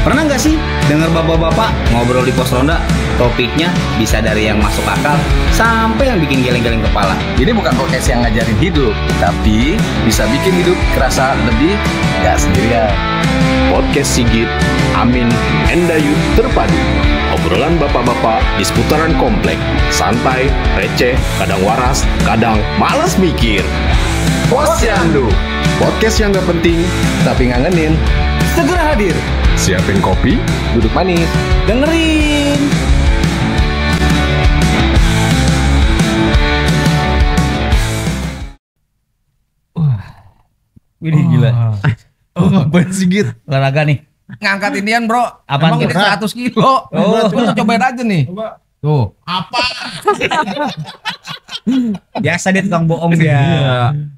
Pernah nggak sih dengar bapak-bapak ngobrol di pos ronda? Topiknya bisa dari yang masuk akal sampai yang bikin geleng-geleng kepala. Ini bukan podcast yang ngajarin hidup, tapi bisa bikin hidup kerasa lebih gak sendirian. Podcast Sigit, Amin, Endayu terpadu. Obrolan bapak-bapak di seputaran komplek. Santai, receh, kadang waras, kadang malas mikir. Posyandu, Podcast yang gak penting, tapi ngangenin. Segera hadir. siapin kopi, Duduk manis. Dengerin. Widih gila. Ngapain Sigit? Olahraga nih. Ngangkat inian bro. Apaan Emang ini berat? 100 kilo. Coba cobain aja nih. Tuh. Biasa dia tukang bohong dia.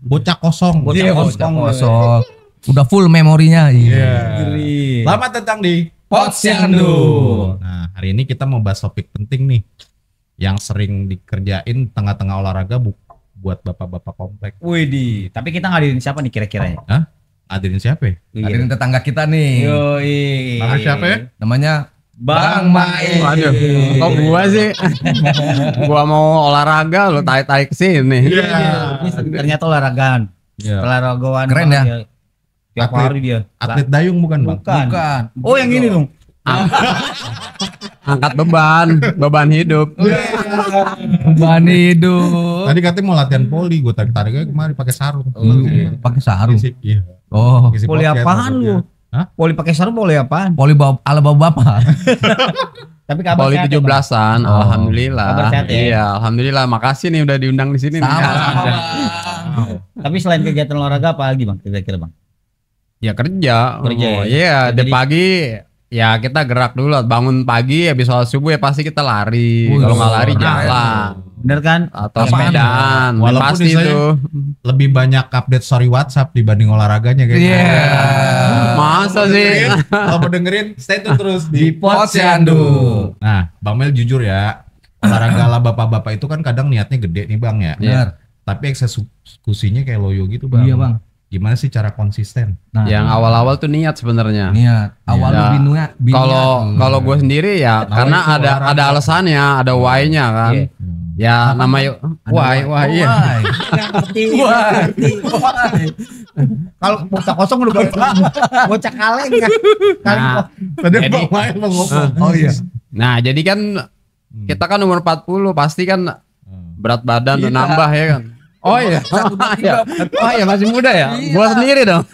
Bocah kosong. Bocah kosong. Udah full memorinya. Gili. Selamat datang di Posyandu. Nah, hari ini kita mau bahas topik penting nih. Yang sering dikerjain tengah-tengah olahraga buat bapak-bapak komplek. Widih, tapi kita ngadirin siapa nih kira-kiranya? Hah? Hadirin siapa ya? Hadirin tetangga kita nih. Yoi. Nama siapa ya? Namanya Bang Mae. Waduh, kok gua sih? Gua mau olahraga lo tarik-tarik ke sini. Ini ternyata olahragaan. Iya. Olahragawan. Keren ya? Dia. Tiap Atlet. hari dia. Atlet dayung bukan, Bang? Bukan. Oh, yang ini dong. Angkat beban hidup. Beban hidup. Tadi katanya mau latihan poli, gue tarik-tariknya kemarin pakai sarung. Pakai sarung. Iya. Oh, Isi Poli pocket apaan maksudnya. lu? Hah? Poli pakai sarung poli apaan? poli ala bapak. Tapi kabar Poli sehat ya, Bang? 17-an, alhamdulillah. Kabar sehat ya? Iya, alhamdulillah. Makasih nih udah diundang di sini. nih. Tapi selain kegiatan olahraga apa lagi, Bang? Kira-kira, Bang? Ya kerja. Kerja ya? Oh, iya, di Jadi- pagi ya kita gerak dulu. Bangun pagi habis sholat subuh ya pasti kita lari. Kalau nggak lari jalan Bener kan? atau Apaan? sepedaan. Walaupun Pasti misalnya- tuh. Lebih banyak update story WhatsApp dibanding olahraganya kayaknya. Iya. Masa sih? Kalau mau dengerin, stay tune terus di Posyandu. Nah, Bang Mel jujur ya, olahraga ala bapak-bapak itu kan kadang niatnya gede nih Bang ya. Benar. Tapi eksekusinya kayak loyo gitu Bang. Iya, Bang. Gimana sih cara konsisten? Nah, Yang awal-awal tuh niat sebenarnya. niat. Awal Ya. lu biniat. Kalau gue sendiri ya Awalnya karena itu ada olahraga. alasannya, ada why-nya kan. Iya. Ya namanya why iya. Kalau bocah kosong udah bocah kaleng kan. Nah, Tadi Jadi- Bang Mel mau ngomong. Oh iya. nah, jadi kan kita kan umur 40 pasti kan berat badan udah nambah ya kan. Oh iya. Oh iya masih muda ya. Gua sendiri dong.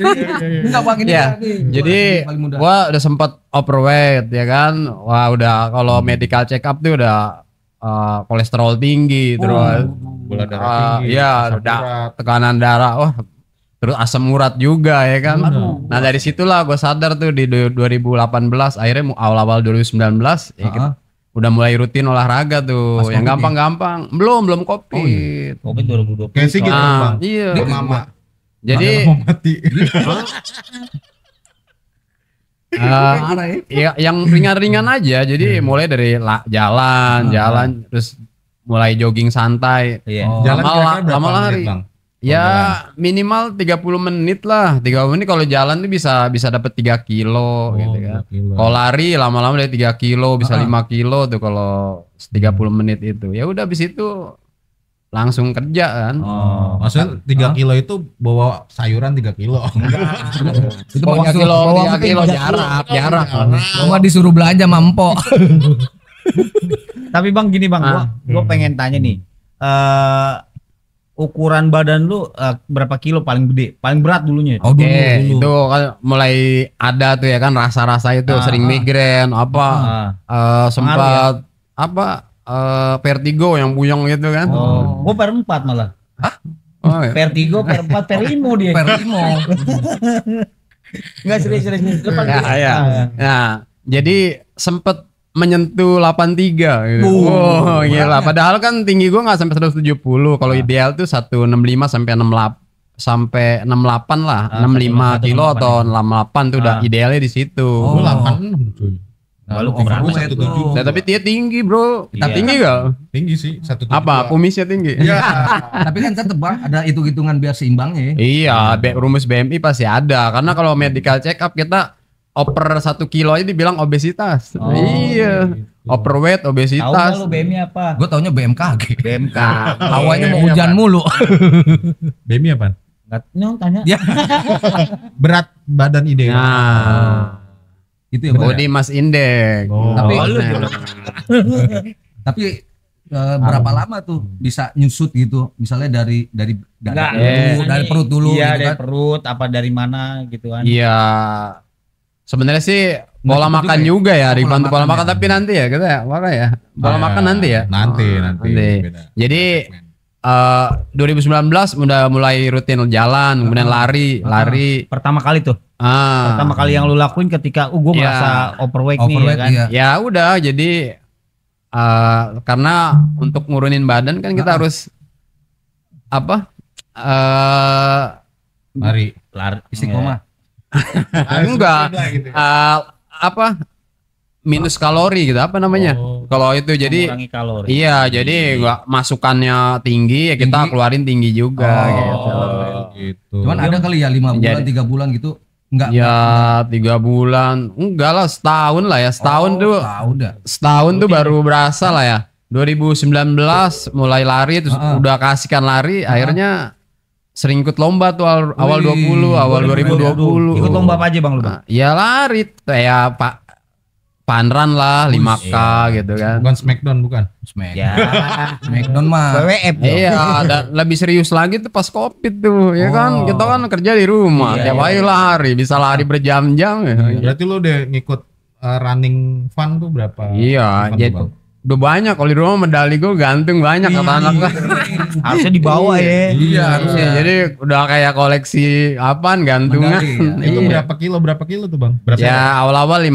Enggak Bang ini. Ya, nih. jadi Paling muda. gua udah sempat overweight ya kan. Wah, udah kalau medical check up tuh udah kolesterol tinggi terus Gula darah tinggi. iya, asam udah urat. tekanan darah. Wah, terus asam urat juga ya kan. Nah, dari situlah gua sadar tuh di 2018 akhirnya awal-awal 2019 ya kita udah mulai rutin olahraga tuh. Pas Yang Covid gampang-gampang. Belum Covid. Covid 2020. Kayak sih gitu Ah, Bang. iya. Dia mama. Jadi Mama mau mati. Parah ya. ya yang ringan-ringan aja. Jadi mulai dari jalan terus mulai jogging santai. Iya. Oh. Jalan Lama- kira-kira berapa lama menit, lari. Bang? Ya minimal 30 menit lah. 30 menit kalau jalan tuh bisa dapat 3 kilo gitu kan. 2 kilo. Kalau lari lama-lama dari 3 kilo bisa 5 kilo tuh kalau 30 menit itu. Ya udah habis itu langsung kerja kan. Oh. Maksudnya 3 kilo itu bawa sayuran 3 kilo. Itu Bawa Bang 3 kilo, bawa 3 kilo jarak. Gua disuruh belanja mampo. Tapi Bang gini Bang, gua pengen tanya nih. Ukuran badan lu berapa kilo paling gede? Paling berat dulunya? Oh dulu. Itu kan mulai ada tuh ya kan rasa-rasa itu sering migrain apa sempat apa vertigo yang buyong gitu kan. Oh, gua per 4 malah. Oh, iya. Vertigo per 4 per 5 dia. Perimo. Enggak serius. Depan Ya, ya. Nah, jadi sempet menyentuh 83 gitu. Oh, gila. Padahal kan tinggi gua nggak sampai 170. Kalau ideal tuh 165 sampai 68 lah. 65 kilo atau 68 tuh udah idealnya di situ. Gua 86 cuy. Lalu Over berapa? weight lu. Nah, tapi dia tinggi, Bro. Iya. Tinggi gak? Tinggi sih 172. Apa? Kumisnya tinggi? Iya. Tapi kan tetep Bang ada hitung-hitungan biar seimbangnya ya. Iya, rumus BMI pasti ada. Karena kalau medical check up kita oper 1 kilo aja dibilang obesitas. Iya. Overweight, Tahu nggak obesitas. lu BMI apa? Gue taunya BMKG. BMK. Awalnya mau hujan mulu. BMI apa? Enggak tanya. Ya. Berat badan ideal. Nah, Itu ya. body mass index. Oh. Tapi lu Nah, tapi berapa lama tuh bisa nyusut gitu? Misalnya dari Enggak. dulu, dari perut dulu Iya, gitu dari kan. perut apa dari mana gitu kan. Iya. Sebenarnya sih pola cepet makan juga juga ya, Oh, dibantu pola pola makan makan ya. tapi nanti ya kita ya, makan ya. Pola makan nanti ya. Nanti. Nanti. Beda. Jadi 2019 udah mulai rutin jalan, kemudian lari. Pertama kali tuh. Pertama kali yang lu lakuin ketika gue Iya. merasa overweight, nih ya Overweight kan. iya. Ya udah, jadi karena untuk ngurunin badan kan kita harus apa? Lari. Lari Istiqomah. Enggak. Apa? Minus kalori gitu, apa namanya? Oh. Kalau itu jadi mengurangi kalori. iya, jadi nggak masukannya tinggi ya kita Tinggi. keluarin tinggi juga gitu. Gitu. Cuman ada kali ya 5 bulan, Jadi- 3 bulan gitu. Enggak. Ya 3 bulan, enggak lah, setahun lah ya, setahun tuh, Tahu dah. setahun tuh baru berasa lah ya. 2019 mulai lari terus udah kasihkan lari, akhirnya sering ikut lomba tuh awal Wih, awal 2020. Ikut lomba apa aja Bang lu? Bang? Nah, ya lari kayak Panran lah 5K gitu kan. Bukan Smackdown bukan. Ya. Smackdown mah. WWF dong. Iya, dan lebih serius lagi tuh pas Covid tuh, ya kan? Oh. Kita kan kerja di rumah, Iya, tiap hari lari, bisa lari berjam-jam ya. Berarti lu udah ngikut running fun tuh berapa? Iya, event tuh, jadi Bang? udah banyak kalau di rumah medali gue gantung banyak kata anak gue. Harusnya dibawa ya. Iya, harusnya. Jadi udah kayak koleksi apaan gantungan. Medali, ya. Itu Iya. berapa kilo tuh Bang? Berapa? Ya awal-awal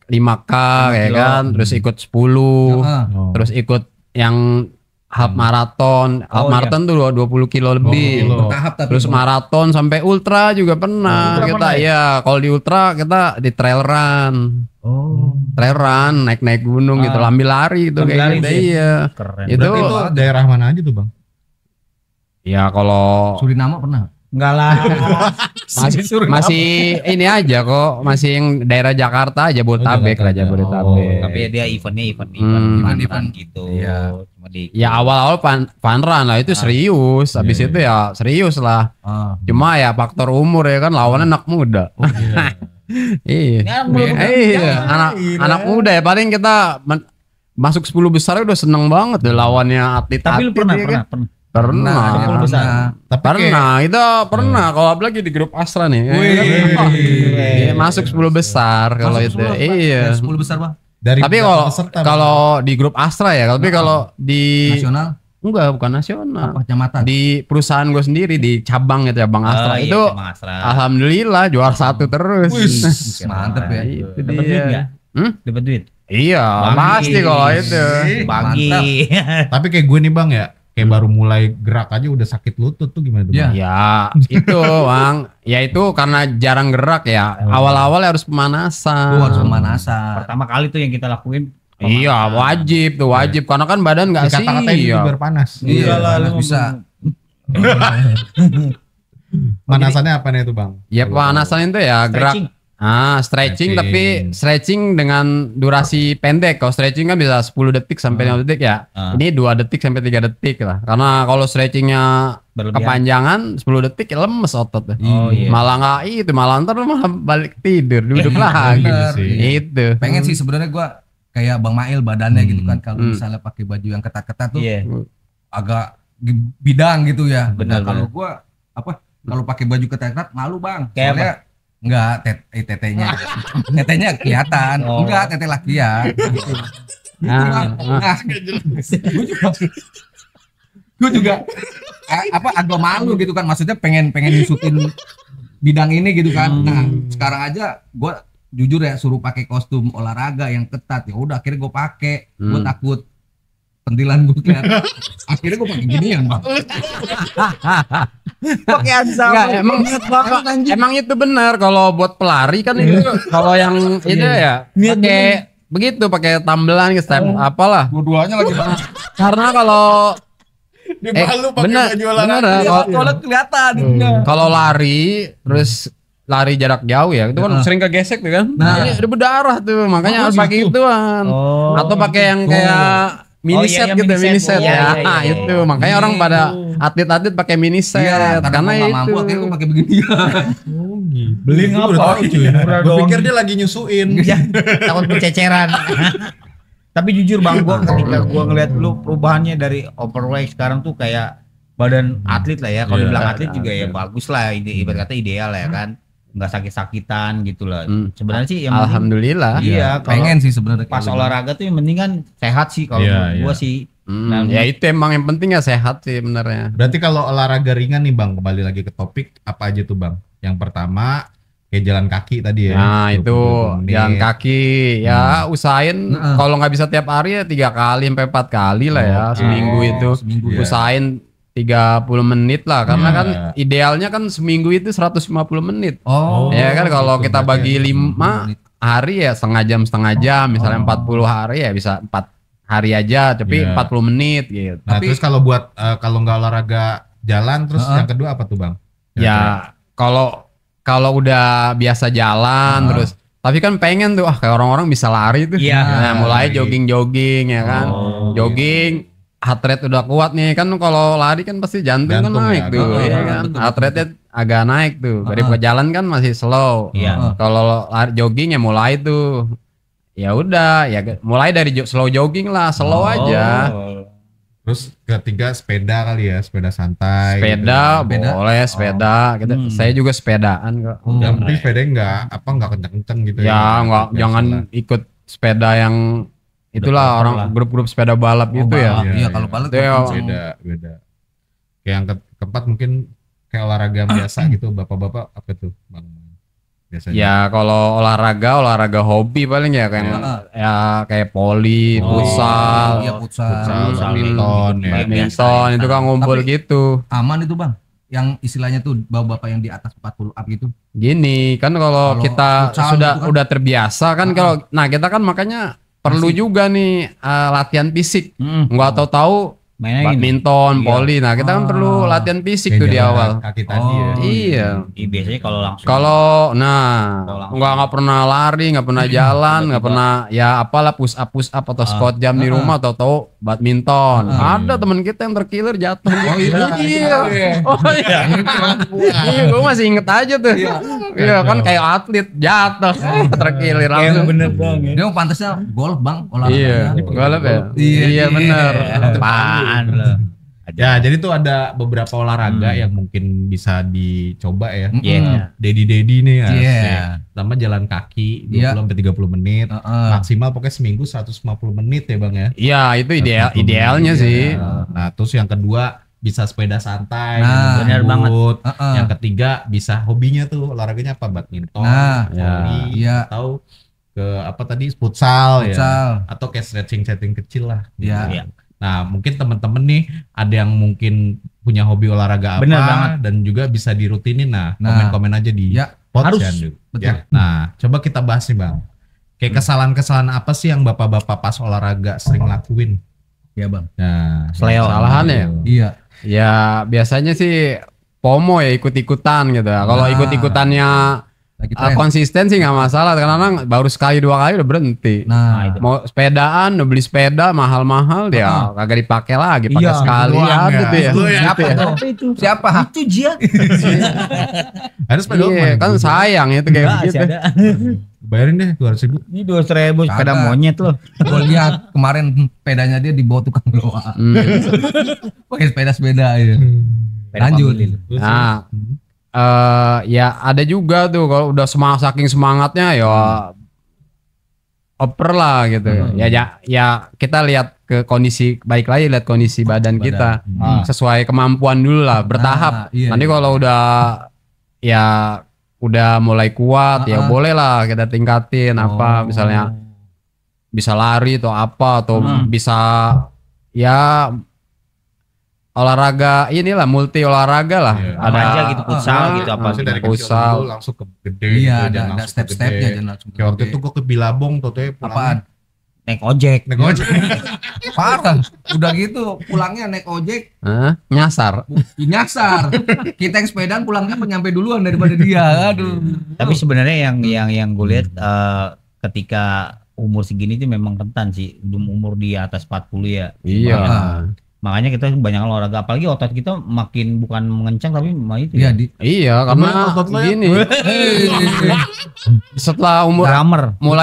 5K ya kilo. kan, terus ikut 10, Heeh. Oh. terus ikut yang half marathon, half Oh, marathon tuh 20 kilo 20 lebih. kilo. Tahap tapi Terus maraton sampai ultra juga pernah Ultra kita pernah ya. Kalau di ultra kita di trail run. Trail run, naik gunung gitu, ambil lari gitu Ambil kayak lari gitu. sih. Iya. Keren. Itu Berarti itu daerah mana aja tuh Bang? ya kalau Suriname pernah. Enggak lah. masih ini aja kok, masih yang daerah Jakarta aja, Jabodetabek lah, Jabodetabek. Tapi dia eventnya event event gitu. Iya. Cuma di Ya awal-awal fun run lah itu serius, habis itu ya serius lah. Cuma ya faktor umur ya kan, lawannya anak muda. Iya. Ini anak muda. Iya, anak muda ya paling kita masuk 10 besar udah seneng banget deh lawannya atlet. Tapi lu pernah ya kan? pernah. Pernah. 10 besar. Tapi Pernah, itu pernah kalau apalagi di grup Astra nih. Iya, masuk 10 besar kalau itu. Iya. 10 besar, Bang. dari Tapi berapa kalau peserta, Bang? kalau di grup Astra ya, tapi kalau di Nasional bukan nasional. apa kecamatan? Di perusahaan gue sendiri di cabang gitu ya Bang Astra Oh, iya, itu Bang Astra. alhamdulillah juara 1 terus. Mantep ya. Itu Dapat duit dia. enggak? Dapat duit. Iya, Bagi. pasti kalau itu. Bagi. Tapi kayak gue nih Bang ya, kayak baru mulai gerak aja udah sakit lutut tuh gimana tuh Ya. Bang? Ya, itu Bang. Ya itu karena jarang gerak ya. Awal-awal harus pemanasan. Lu harus pemanasan. Pertama kali tuh yang kita lakuin. Iya, wajib tuh, wajib. Karena kan badan nggak sih. Kata-katain itu biar panas. Iya lah, lu bisa. Manasannya apa nih itu Bang? Ya pemanasan itu ya gerak. Stretching. Stretching tapi stretching dengan durasi pendek. Kalau stretching kan bisa 10 detik sampai 5 detik ya. Ini 2 detik sampai 3 detik lah. Karena kalau stretchingnya Berlebihan. kepanjangan 10 detik ya lemes otot. Oh iya. Malah nggak itu, malah ntar malah balik tidur, duduk lagi. bener. Itu. Pengen sih sebenarnya gua kayak Bang Mail badannya gitu kan, kalau misalnya pakai baju yang ketat-ketat tuh Iya. agak bidang gitu ya. Benar, Nah, kalau gua kalau pakai baju ketat-ketat malu, Bang. Kayak Soalnya enggak tetenya. Tetenya kelihatan. Oh. Enggak, tete lakian. Nah, Nah, gue juga agak malu gitu kan, maksudnya pengen nyusutin bidang ini gitu kan. Nah sekarang aja gue jujur ya suruh pakai kostum olahraga yang ketat, ya udah akhirnya gue pakai. Gue takut pentilan gue kelihatan. Akhirnya gue pakai ginian, Bang. Pakaian Enggak, emang itu benar kalau buat pelari kan itu kalau yang itu ya pakai begitu, pakai tambelan ke step apalah. Dua-duanya lagi. Karena kalau Dia malu pakai bener, baju bener olahraga. ya, Soalnya kelihatan. kalau lari terus lari jarak jauh ya, itu kan sering kegesek tuh kan. Nah. Ini udah berdarah tuh, makanya harus pakai ituan. Oh. Atau pakai yang kayak mini iya, set iya, gitu, mini mini set. set Iya, ya. iya, iya, iya. Itu makanya orang pada atlet-atlet pakai mini set Iya, karena karena gua nggak itu. mampu akhirnya gue pakai begini. Beli Gua ngapa? baru tahu, cuy. Murah Gua dong. pikir dia lagi nyusuin. Ya, takut kececeran. Tapi jujur bang, gua ketika gua ngeliat lu perubahannya dari overweight sekarang tuh kayak badan atlet lah ya. Kalau Iya, dibilang atlet juga ya bagus lah. Ibarat kata ideal lah ya kan. Nggak sakit-sakitan gitu lah. Sebenarnya sih yang penting- Alhamdulillah. Iya, kalau Pengen sih sebenarnya. pas olahraga tuh yang penting kan sehat sih kalau Iya, menurut gua iya. sih. Nah, Ya itu emang yang penting ya sehat sih benernya. Berarti kalau olahraga ringan nih Bang, kembali lagi ke topik, apa aja tuh Bang? Yang pertama kayak jalan kaki tadi ya. Nah 20 itu menit. jalan kaki ya usahain Heeh. kalau nggak bisa tiap hari ya 3 kali sampai 4 kali lah ya Oke. seminggu itu. Seminggu Iya. Usahain 30 menit lah karena Iya. kan idealnya kan seminggu itu 150 menit. Oh. Ya kan kalau gitu, kita berarti bagi ya. 5 hari ya setengah jam misalnya 40 hari ya bisa 4 hari aja tapi Iya. 40 menit gitu. Nah, Tapi- terus kalau buat kalau nggak olahraga jalan, terus Heeh. yang kedua apa tuh Bang? Ya kalau udah biasa jalan terus tapi kan pengen tuh kayak orang-orang bisa lari tuh. Iya. Nah, mulai lari. jogging ya kan. Oh, Jogging heart rate udah kuat nih kan kalau lari kan pasti jantung kan Jantung naik ya, tuh betul, ya kan. betul, Heart rate-nya agak naik tuh. Dari jalan kan masih slow. Iya. Kalau lari jogging ya mulai tuh. Ya udah ya mulai dari slow jogging lah, slow aja. Terus ketiga sepeda kali ya, sepeda santai. Sepeda gitu. boleh sepeda gitu. Saya juga sepedaan kok. Yang penting sepedanya nggak kenceng-kenceng gitu Ya nggak Biasa jangan lah. ikut sepeda yang itulah Developer orang lah. grup-grup sepeda balap gitu ya. Iya, Iya, kalau balap Itu ya, beda. Kayak yang keempat mungkin kayak olahraga biasa gitu, bapak-bapak apa tuh Bang? Biasanya. Ya kalau olahraga hobi paling ya kayak ya kayak poli, futsal, Iya, futsal. badminton, ya. badminton itu kan ngumpul Tapi- gitu. Aman itu bang. Yang istilahnya tuh bapak-bapak yang di atas 40 up gitu. Gini kan kalau Kalau kita futsal sudah gitu kan. udah terbiasa kan kalau nah kita kan makanya perlu juga nih latihan fisik. Nggak tahu-tahu Mainnya gini. badminton, Iya. poli. Nah, kita kan perlu latihan fisik Kayak tuh di jalan awal. kaki tadi ya. Iya. Biasanya kalau langsung. Kalau Kalau langsung. nggak pernah lari, nggak pernah jalan, nggak pernah ya apalah push up atau squat jam di rumah atau tahu badminton. Ada teman kita yang terkilir jatuh. Oh iya. Oh iya. Iya, gue masih inget aja tuh. Iya kan kayak atlet jatuh terkilir langsung. bener dong ya. Dia mau pantasnya golf bang, olahraga. Iya, golf ya. Iya, Iya bener. Apaan lo? Ya, jadi tuh ada beberapa olahraga yang mungkin bisa dicoba ya. Iya. Dedi nih ya. Iya. Pertama jalan kaki 20 Iya. sampai 30 menit. Heeh. Maksimal pokoknya seminggu 150 menit ya Bang ya. Iya itu 150 idealnya menit. sih. Nah, terus yang kedua bisa sepeda santai, Nah, bener banget. Heeh. Yang ketiga bisa hobinya tuh olahraganya apa? Badminton, Nah, voli, iya. atau ke apa tadi futsal ya. Futsal. Atau kayak stretching kecil lah. Iya. Iya. Nah, mungkin temen-temen nih ada yang mungkin punya hobi olahraga apa Bener banget. dan juga bisa dirutinin. Nah, Nah. komen-komen aja di Ya, harus. Posyandu. Betul. Ya. Nah, coba kita bahas nih, Bang. Kayak kesalahan-kesalahan apa sih yang bapak-bapak pas olahraga sering lakuin? Iya bang. Nah, Seleo. Kesalahan ya? Iya. Ya biasanya sih FOMO ya ikut-ikutan gitu ya. Kalau Nah. ikut-ikutannya Lagi tren. konsisten sih nggak masalah. Kadang-kadang baru sekali 2 kali udah berhenti. Nah, itu. Mau sepedaan, udah beli sepeda mahal-mahal dia kagak dipakai lagi, pakai Iya, sekali doang ya ya. gitu ya. Itu ya. siapa tuh? itu? Siapa? Itu Jia. harus sepeda Iya, kan sayang itu kayak Enggak, begitu. masih ada. bayarin deh 200.000. Ini 200.000 sepeda Kagak. monyet loh. Gue lihat kemarin sepedanya dia dibawa tukang doa. Pakai sepeda ya. Lanjut. Nah, ya ada juga tuh kalau udah saking semangatnya ya oper lah gitu. Ya kita lihat ke kondisi baik lagi lihat kondisi badan kita sesuai kemampuan dulu lah bertahap. Iya, Nanti kalau udah mulai kuat ya boleh lah kita tingkatin apa misalnya bisa lari atau apa atau bisa ya olahraga inilah multi olahraga lah. Iya. Apa aja gitu, futsal gitu apa Maksudnya dari Futsal. kecil dulu langsung ke gede Iya, gitu, ada jangan langsung ke step-stepnya gede. jangan langsung ke Kayak waktu gede. itu gua ke Bilabong tuh Apaan? naik ojek. Parah. Udah gitu pulangnya naik ojek Hah? Nyasar. nyasar. Kita yang sepedaan pulangnya nyampe duluan daripada dia. Aduh. Tapi sebenarnya yang gue lihat ketika umur segini tuh memang rentan sih, umur di atas 40 ya. Iya. Makanya kita banyak olahraga, apalagi otot kita makin bukan mengencang tapi malah itu. Iya, Iya, karena gini. Setelah mulai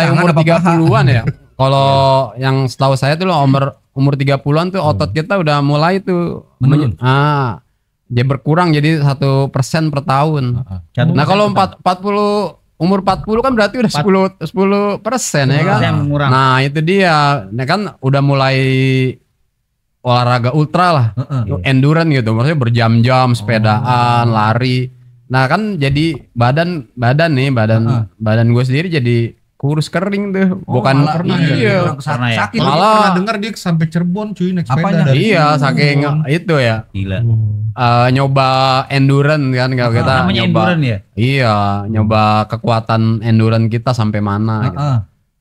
Tangan umur apa 30-an ya. Kalau yang setahu saya tuh umur 30-an tuh otot kita udah mulai tuh Menurun. dia berkurang jadi 1% per tahun. Nah, kalau 40 umur 40 kan berarti udah 10% ya kan. Mengurang. Nah, itu dia. Nah, kan udah mulai olahraga ultra lah. Endurance gitu. Maksudnya berjam-jam sepedaan, lari. Nah, kan jadi badan gue sendiri jadi kurus kering tuh. Bukan malah iya. Karena ya. Sakit. Kalau Malah- pernah dengar dia sampai Cirebon cuy naik sepeda Apanya? dari Iya, Cirebon. saking itu ya. Gila. Nyoba endurance kan kalau kita Namanya nyoba. endurance ya? Iya, nyoba kekuatan endurance kita sampai mana gitu.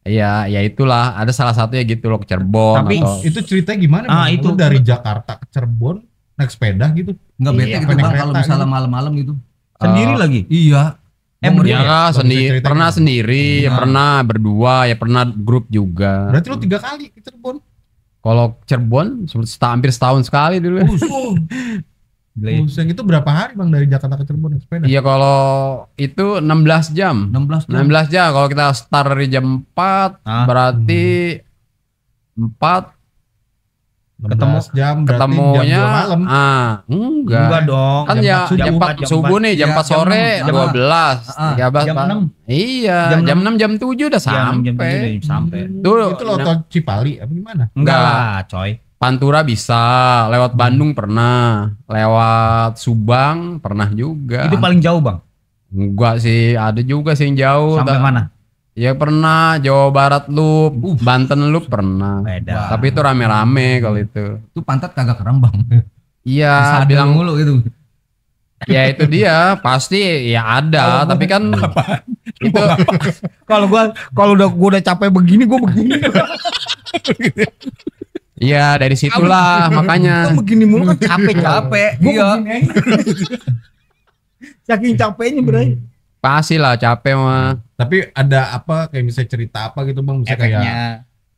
Iya, ya itulah ada salah satunya gitu loh ke Cirebon Tapi atau Itu ceritanya gimana? Bang? itu. Lu dari Jakarta ke Cirebon naik sepeda gitu. Enggak bete Iya, gitu naik Bang kalau kereta misalnya gitu. malam-malam gitu. Sendiri lagi. Iya. ya Bisa sendiri, ceritain pernah nggak? sendiri, ya pernah berdua, ya pernah grup juga. Berarti lu 3 kali ke Cirebon. Kalau Cirebon hampir setahun sekali dulu. Yang itu berapa hari Bang dari Jakarta ke Cirebon naik sepeda? Iya, kalau itu 16 jam. 16 jam. 16 jam kalau kita start dari jam 4 berarti 4 ketemu jam berarti ketemunya jam 2 malam. Enggak. Enggak dong. Kan Jam ya 4 jam 4 subuh nih, jam Iya, 4 sore jam 6. 12. 13 Jam 6. Iya, Jam jam 6 jam 7 udah Jam sampai. sampai. Tuh, Itu lo tol Cipali apa gimana? Enggak lah, coy. Pantura bisa, lewat Bandung pernah, lewat Subang pernah juga. Itu paling jauh, Bang. Enggak sih, ada juga sih yang jauh. Sampai mana? Ya pernah, Jawa Barat Loop, Banten Loop pernah. Beda. Tapi itu rame-rame kalau itu. Itu pantat kagak kram Bang. Iya, bilang mulu gitu. ya itu dia, pasti ya ada, tapi kan itu Kalau gua udah capek begini gua begini. ya dari situlah makanya. Begini mulu kan Capek. Gua Iya. begini aja. Saking capeknya berarti. Pasti lah capek mah. Tapi ada apa kayak misalnya cerita apa gitu Bang, misalnya kayak Efeknya.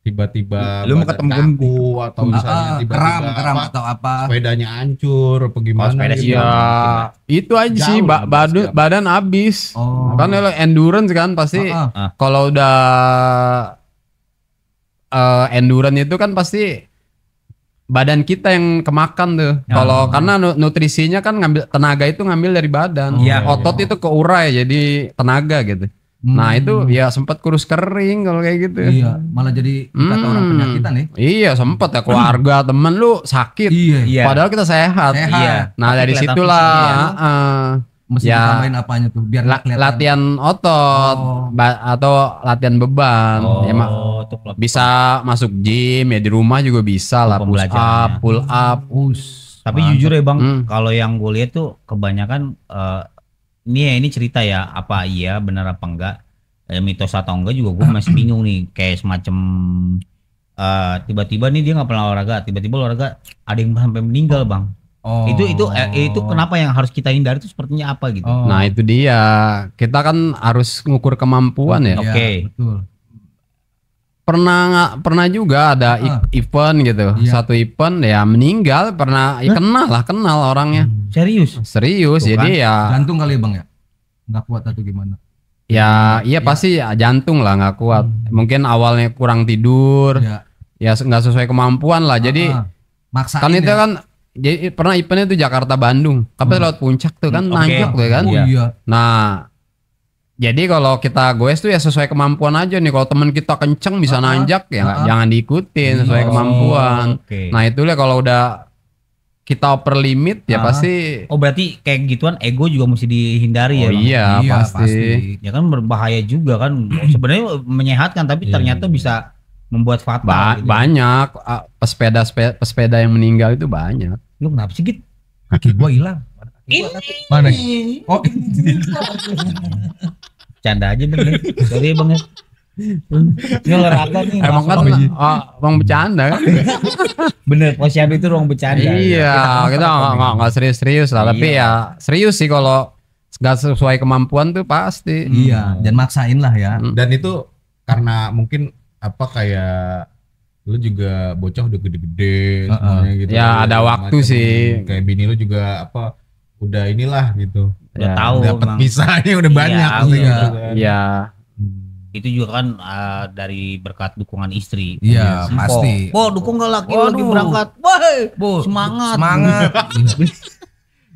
tiba-tiba Lu mau badan ketemu kaku atau misalnya tiba-tiba Keram apa, atau apa. sepedanya hancur apa gimana sepeda gitu. Ya itu aja sih Jauh lah, badan habis. Oh. Kan kalau endurance kan pasti kalau udah endurance itu kan pasti badan kita yang kemakan tuh. Kalau karena nutrisinya kan tenaga itu ngambil dari badan. Iya. Otot itu keurai jadi tenaga gitu. Nah itu ya sempat kurus kering kalau kayak gitu. Iya, malah jadi kata orang penyakitan ya. Iya sempat ya keluarga temen lu sakit. Iya. Padahal kita sehat. Sehat. Iya. Nah Tapi dari kelihatan situlah fisiknya Mesti Ya. ditambahin apanya tuh biar nggak kelihatan. latihan otot atau latihan beban. Ya, itu klub. bisa masuk gym ya di rumah juga bisa lah push up, Pembelajarannya. pull up. Tapi jujur ya Bang, Hmm. kalau yang gue lihat tuh kebanyakan ini cerita ya, apa iya benar apa enggak, mitos atau enggak juga gue masih bingung nih. Kayak semacam tiba-tiba nih dia nggak pernah olahraga, tiba-tiba olahraga ada yang sampai meninggal Bang. Oh. Itu kenapa yang harus kita hindari itu sepertinya apa gitu? Oh. Nah itu dia, kita kan harus ngukur kemampuan ya. Iya, Oke. betul. Pernah juga ada event gitu, satu event ya meninggal, pernah ya kenal orangnya. Serius? Serius, Tuh jadi kan, ya jantung kali ya Bang ya. Nggak kuat atau gimana? ya iya pasti ya, jantung lah nggak kuat. Mungkin awalnya kurang tidur, Iya. ya nggak sesuai kemampuan lah. Jadi Maksain kan itu ya. kan jadi pernah eventnya itu Jakarta Bandung, tapi lewat puncak tuh kan Oke. nanjak tuh kan. Oh iya. Nah jadi kalau kita goes tuh ya sesuai kemampuan aja nih. Kalau teman kita kenceng bisa nanjak ya nggak- jangan diikutin sesuai kemampuan. Oke. Nah itulah kalau udah kita upper limit ya pasti. Oh berarti kayak gituan ego juga mesti dihindari ya Oh Bang? iya, pasti. Ya kan berbahaya juga kan. Sebenarnya menyehatkan tapi ternyata bisa membuat fatal. gitu. Banyak pesepeda yang meninggal itu banyak. Lu kenapa sih Git? Kaki gua hilang. Mana? Oh, Canda aja Bang. Sorry Bang. Ini olahraga nih. Emang kan emang bercanda kan? Bener, posyandu itu ruang bercanda. Iya, kita nggak serius-serius lah. Tapi ya serius sih kalau nggak sesuai kemampuan tuh pasti. Iya, jangan maksain lah ya. Dan itu karena mungkin apa kayak lu juga bocah udah gede-gede semuanya gitu. Ya, ada waktu macam. sih. Kayak bini lu juga apa udah inilah gitu. Udah Ya, tahu Dapat emang. visanya udah banyak Iya, gitu iya. kan. Iya. Itu juga kan dari berkat dukungan istri. Iya, pasti. Po, dukung gak laki lu lagi Waduh. berangkat? Wah, Bu, semangat. Semangat.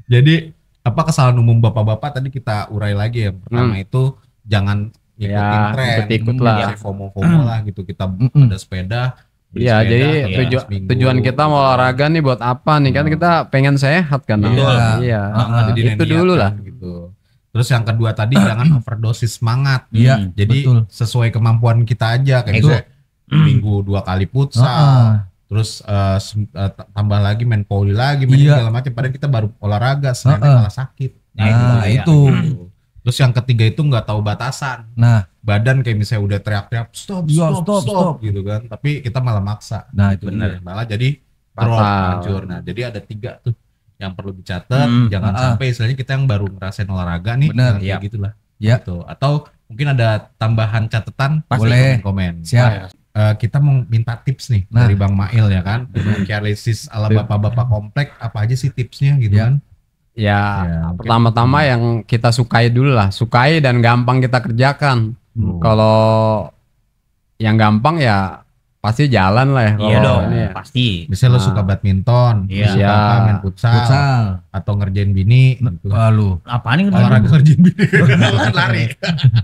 Jadi apa kesalahan umum bapak-bapak tadi kita urai lagi ya. Pertama itu jangan ikutin Ya, tren, ikut-ikut lah. Kayak FOMO lah gitu. Kita Mm-mm. ada sepeda. beli Iya, sepeda, jadi ya, seminggu. tujuan kita mau olahraga nih buat apa nih? Kan kita pengen sehat kan. Iya. Iya. Jadi Itu niatkan dulu lah. gitu. Terus yang kedua tadi jangan overdosis semangat. Iya, Jadi betul. sesuai kemampuan kita aja kayak Ego. misalnya minggu 2 kali futsal. Terus tambah lagi main volley lagi, main Iya. segala macam. Padahal kita baru olahraga, sebenarnya malah sakit. Nah, Iya. itu. Terus yang ketiga itu nggak tahu batasan. Nah, Badan kayak misalnya udah teriak-teriak stop, Iya, stop, stop, stop, stop. gitu kan. Tapi kita malah maksa. nah itu Bener. Malah jadi drop, Fatal. hancur. Nah, jadi ada 3 tuh yang perlu dicatat. Jangan Ah. sampai istilahnya kita yang baru ngerasain olahraga nih, Bener. jangan kayak gitulah. Ya. Gitu. Atau mungkin ada tambahan catatan, pasti Boleh. komen. Siap. Kita mau minta tips nih Nah. dari Bang Mail ya kan. Careless ala bapak-bapak komplek, apa aja sih tipsnya gitu Ya. kan? Ya, Ya, pertama-tama yang kita sukai dulu lah. Sukai dan gampang kita kerjakan. Kalau yang gampang ya pasti jalan lah ya. Iya kalau dong, ini ya. pasti. Misalnya lo Nah. suka badminton, Iya. lo suka apa, main futsal, futsal. atau ngerjain bini gitu. Lalu. Apaan nih? Olahraga ngerjain bini. Kan lari.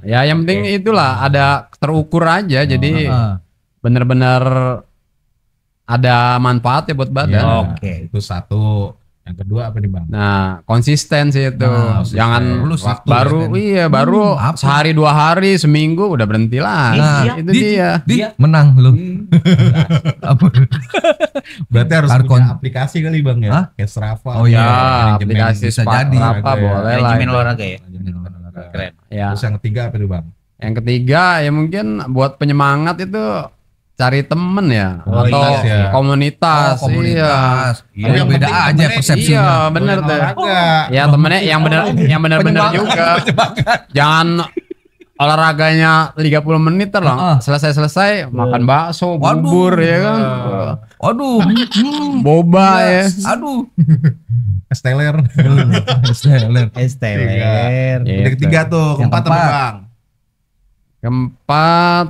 Ya yang penting itulah ada terukur aja. Jadi bener-bener ada manfaatnya buat badan. Ya, Oke. Itu satu. Yang kedua apa nih Bang? Nah, konsisten sih itu. Nah, konsisten. Jangan Perlu sih, baru konsisten. baru apa? sehari 2 hari seminggu udah berhenti lah. Nah, itu dia. Menang lu. Apa? Berarti harus Arkon. punya aplikasi kali Bang ya? Hah? Kayak Strava. Oh iya, manajemen aplikasi bisa Spark jadi. apa Olahraga ya. boleh lah. Manajemen itu. olahraga ya. Manajemen olahraga. Keren. Ya. Terus yang ketiga apa tuh Bang? Yang ketiga ya mungkin buat penyemangat itu cari temen ya Komunitas atau ya. komunitas. Komunitas. Tapi Iya, yang beda penting aja temennya- persepsinya. Iya, bener tuh. Olahraga. Ya temennya yang benar-benar juga. Jangan olahraganya 30 menit lah. Selesai makan bakso, Waduh. bubur ya kan. Waduh. Boba ya. Aduh. Esteller. Esteller. Udah ketiga tuh, Yang keempat apa keempat. Bang? Keempat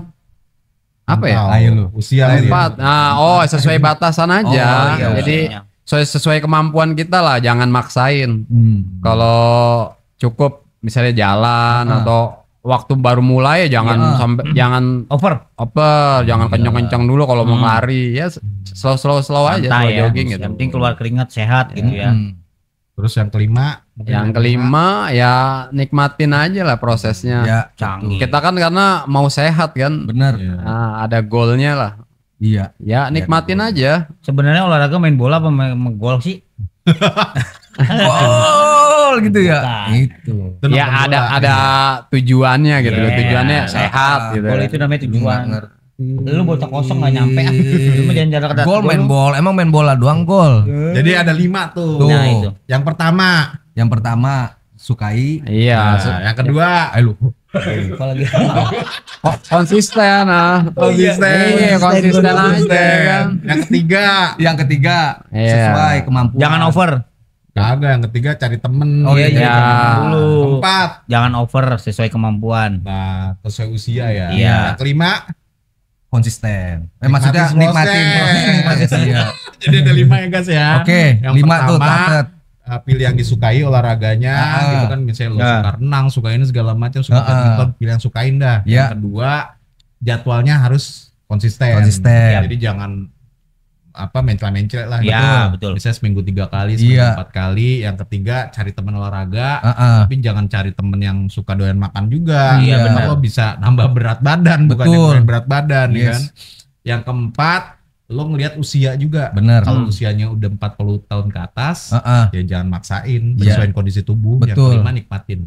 apa ya? Tahu. Ayo lu. Usia lu ya. Keempat. Nah, sesuai batasan aja. Oh, iya. Jadi sesuai kemampuan kita lah, jangan maksain. Kalau cukup misalnya jalan atau waktu baru mulai ya jangan sampai jangan Over. jangan kencang-kencang dulu kalau mau lari. Ya slow aja, slow Santai ya. jogging gitu. Yang penting keluar keringat sehat gitu ya. Terus yang kelima, mungkin Yang kelima ya nikmatin aja lah prosesnya. Ya, Canggih. Kita kan karena mau sehat kan. benar. Iya. Nah, ada goalnya lah. Iya. Ya nikmatin aja. Sebenarnya olahraga main bola apa main golf sih? Gol gitu ya. Bukan. Itu. Itu Ya nonton bola. ada tujuannya gitu loh. Iya. Tujuannya sehat gitu. Gol itu namanya tujuan. Nggak Lu bocah kosong gak nyampe. Lu mah jangan jarak dekat. Gol main bola, emang main bola doang gol. Jadi ada 5 tuh. Tuh. Nah itu. Yang pertama, Yang pertama sukai. Iya. yang kedua, Ayo lu. Kalau gitu. Konsisten ah. Iya, konsisten aja kan. Yang ketiga, Yang ketiga Iya. sesuai kemampuan. Jangan over. kagak. Yang ketiga cari temen. Oh iya, Iya. Ya. Dulu. Keempat, Jangan over sesuai kemampuan. nah sesuai usia ya. Iya. Yang kelima, Konsisten. Nikmatin Maksudnya nikmatin proses. proses. Iya. jadi ada 5 ya guys ya. Oke, Yang 5 tuh pertama, catat. pilih yang disukai olahraganya, gitu kan. Misalnya lo Nah. suka renang, suka ini segala macam, suka badminton, pilih yang sukain dah. Ya. Yang kedua, jadwalnya harus konsisten. Konsisten. Jadi jangan mencela-mencela lah. Iya, betul. Misalnya seminggu 3 kali, seminggu Iya. 4 kali. Yang ketiga, cari teman olahraga. Heeh. Tapi jangan cari temen yang suka doyan makan juga. Iya, Karena benar. lo bisa nambah berat badan, bukan Betul. yang berat badan, ya Yes. kan. Yang keempat, lo ngelihat usia juga. Benar. Kalau usianya udah 40 tahun ke atas, Heeh. ya jangan maksain, Iya. sesuai kondisi tubuh. Yang Betul. kelima, nikmatin.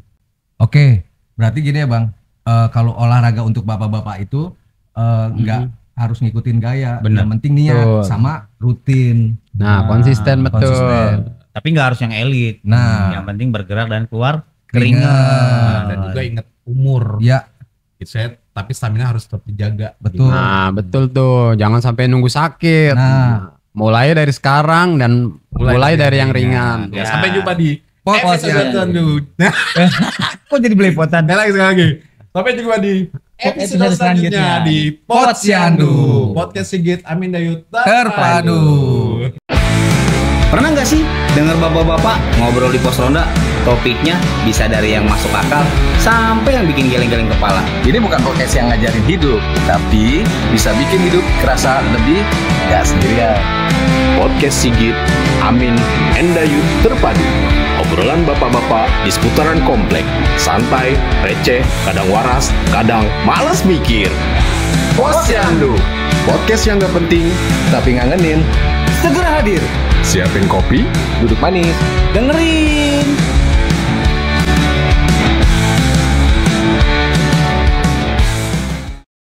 Oke, berarti gini ya Bang. kalau olahraga untuk bapak-bapak itu nggak harus ngikutin gaya. Bener. Yang penting niat Betul. sama rutin. Nah, konsisten betul. konsisten. Tapi nggak harus yang elit. Nah. Yang penting bergerak dan keluar Keringat. keringat. Dan juga ingat umur. Ya, Gitu, tapi stamina harus tetap dijaga. betul. Nah, betul tuh. Jangan sampai nunggu sakit. Nah. Mulai dari sekarang dan mulai dari yang ringan. Ya, sampai jumpa di Posyandu. Kok jadi belepotan? sekali lagi. Sampai jumpa di episode selanjutnya di Posyandu. Podcast Sigit Amin Dayut Terpadu. Pernah nggak sih dengar bapak-bapak ngobrol di pos ronda? Topiknya bisa dari yang masuk akal sampai yang bikin geleng-geleng kepala. Ini bukan podcast yang ngajarin hidup, tapi bisa bikin hidup kerasa lebih nggak sendirian. Podcast Sigit Amin Endayut Terpadu. Obrolan bapak-bapak di seputaran komplek. Santai, receh, kadang waras, kadang malas mikir. Posyandu, Podcast yang gak penting, tapi ngangenin. Segera hadir. siapin kopi, Duduk manis, dengerin.